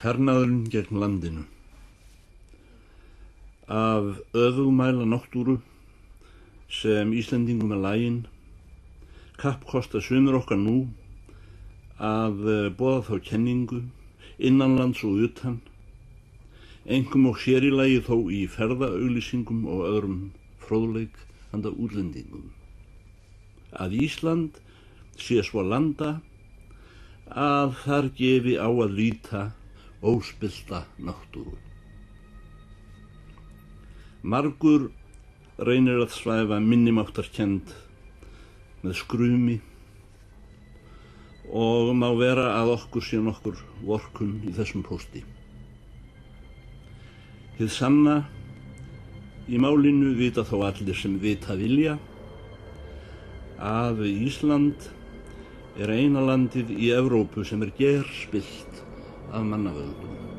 Hernaðurinn gegn landinu. Af öfugmæla náttúru sem Íslendingum lagin, kappkosta sumir okkar nú að boða þá kenningu innanlands og utan, einkum og sér í lagi þó í ferðaauglýsingum og öðrum fróðleik handa útlendingum, að Ísland sé svo landa að þar gefi á að líta óspillta náttúru. Margur reynir að svæfa minnimáttarkennd með skrumi og má vera að okkur sé nokkur vorkunn í þessum pósti. Hið sanna í málinu vita þó allir sem vita vilja að Ísland er eina landið í Evrópu sem er gerspillt af mannavöldum.